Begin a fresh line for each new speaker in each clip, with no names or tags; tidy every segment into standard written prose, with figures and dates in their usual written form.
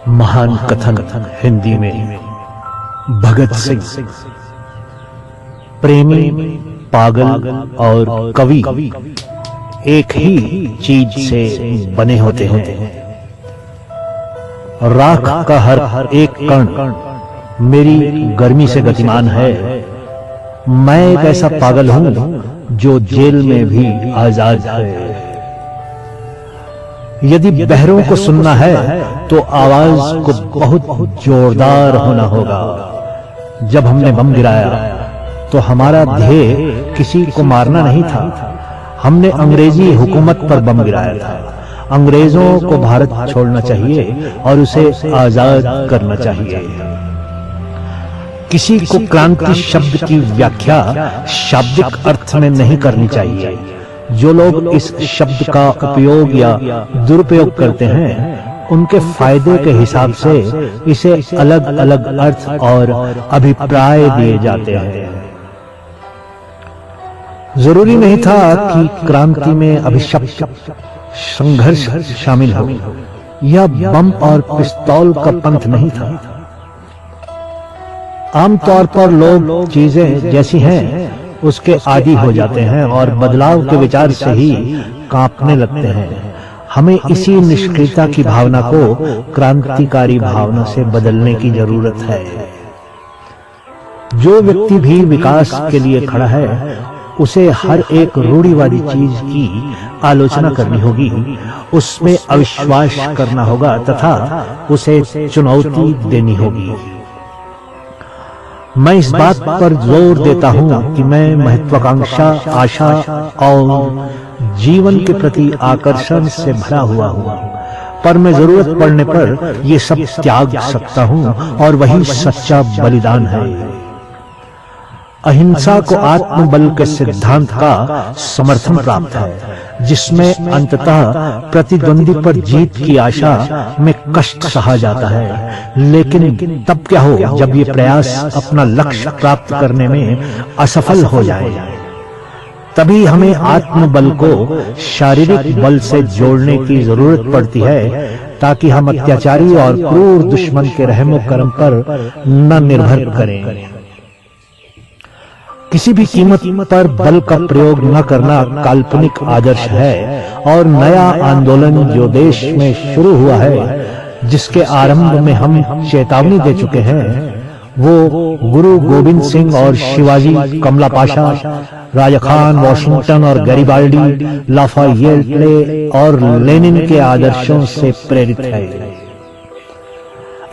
महान कथन हिंदी में भगत सिंह। प्रेमी, पागल और कवि एक ही चीज से बने होते हैं। राख का हर एक कण मेरी गर्मी से गतिमान है। मैं एक ऐसा पागल हूं जो जेल में भी आजाद है। यदि बहरों को सुनना है तो आवाज को बहुत जोरदार होना होगा। जब हमने बम गिराया तो हमारा ध्येय किसी को मारना नहीं था। हमने अंग्रेजी हुकूमत पर बम गिराया था। अंग्रेजों को भारत छोड़ना चाहिए और उसे आजाद करना चाहिए। किसी को क्रांति शब्द की व्याख्या शाब्दिक अर्थ में नहीं करनी चाहिए। जो लोग इस शब्द का उपयोग या दुरुपयोग करते हैं उनके फायदे के हिसाब से इसे अलग अलग अर्थ और अभिप्राय दिए जाते हैं। जरूरी नहीं था कि क्रांति में अभिशप्त संघर्ष शामिल हो। यह बम और पिस्तौल का पंथ नहीं था। आमतौर पर लोग चीजें जैसी हैं उसके आदी हो जाते हैं और बदलाव के विचार से ही कांपने लगते हैं। हमें इसी निष्क्रियता की भावना को क्रांतिकारी भावना से बदलने की जरूरत है। जो व्यक्ति भी विकास के लिए खड़ा है उसे हर एक रूढ़िवादी चीज की आलोचना करनी होगी, उसमें अविश्वास करना होगा तथा उसे चुनौती देनी होगी। मैं इस बात पर जोर देता हूं कि मैं महत्वाकांक्षा, आशा और जीवन के प्रति आकर्षण से भरा हुआ हूं, पर मैं जरूरत पड़ने पर ये सब त्याग सकता हूं और वही सच्चा बलिदान है। अहिंसा को आत्मबल के सिद्धांत का समर्थन प्राप्त है, जिसमें अंततः प्रतिद्वंदी पर जीत की आशा में कष्ट सहा जाता है। लेकिन तब क्या हो जब ये प्रयास अपना लक्ष्य प्राप्त करने में असफल हो जाए। तभी हमें आत्मबल को शारीरिक बल से जोड़ने की जरूरत पड़ती है, ताकि हम अत्याचारी और क्रूर दुश्मन के रहमो करम पर न निर्भर करें। किसी भी कीमत पर बल का प्रयोग न करना काल्पनिक आदर्श है और नया आंदोलन जो देश में शुरू हुआ है, जिसके आरंभ में हम चेतावनी दे चुके हैं, वो गुरु गोविंद सिंह और शिवाजी, कमला पाशा, राजा खान, वॉशिंगटन और गैरिबाल्डी, लाफायेट और लेनिन के आदर्शों से प्रेरित है।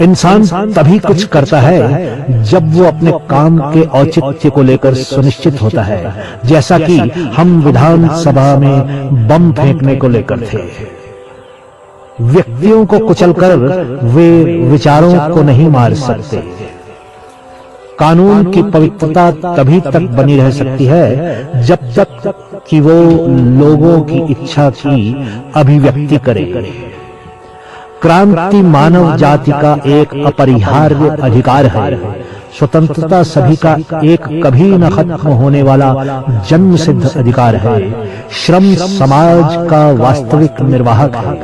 इंसान तभी कुछ करता है जब वो अपने काम के औचित्य को लेकर सुनिश्चित होता है, जैसा कि हम विधानसभा में बम फेंकने को लेकर थे। व्यक्तियों को कुचलकर वे विचारों को नहीं मार सकते। कानून की पवित्रता तभी तक बनी रह सकती है जब तक कि वो लोगों की इच्छा की अभिव्यक्ति करे। क्रांति मानव जाति का एक अपरिहार्य अधिकार है। स्वतंत्रता सभी का एक कभी न खत्म होने वाला जन्म सिद्ध अधिकार है। श्रम समाज का वास्तविक निर्वाहक है।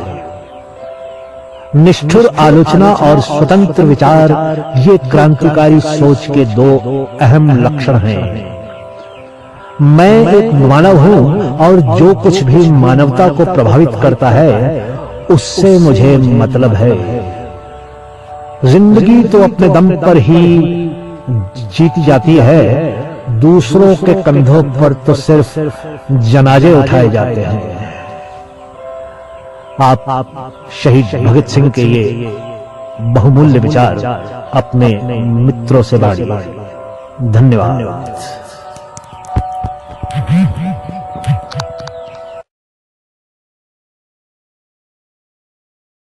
निष्ठुर आलोचना और स्वतंत्र विचार ये क्रांतिकारी सोच के दो अहम लक्षण हैं। मैं एक मानव हूं और जो कुछ भी मानवता को प्रभावित करता है उससे मुझे मतलब है। जिंदगी तो अपने दम पर ही जीती जाती है, दूसरों के कंधों पर तो सिर्फ जनाजे उठाए जाते हैं। आप शहीद भगत सिंह के ये बहुमूल्य विचार अपने मित्रों से बांटिए। धन्यवाद।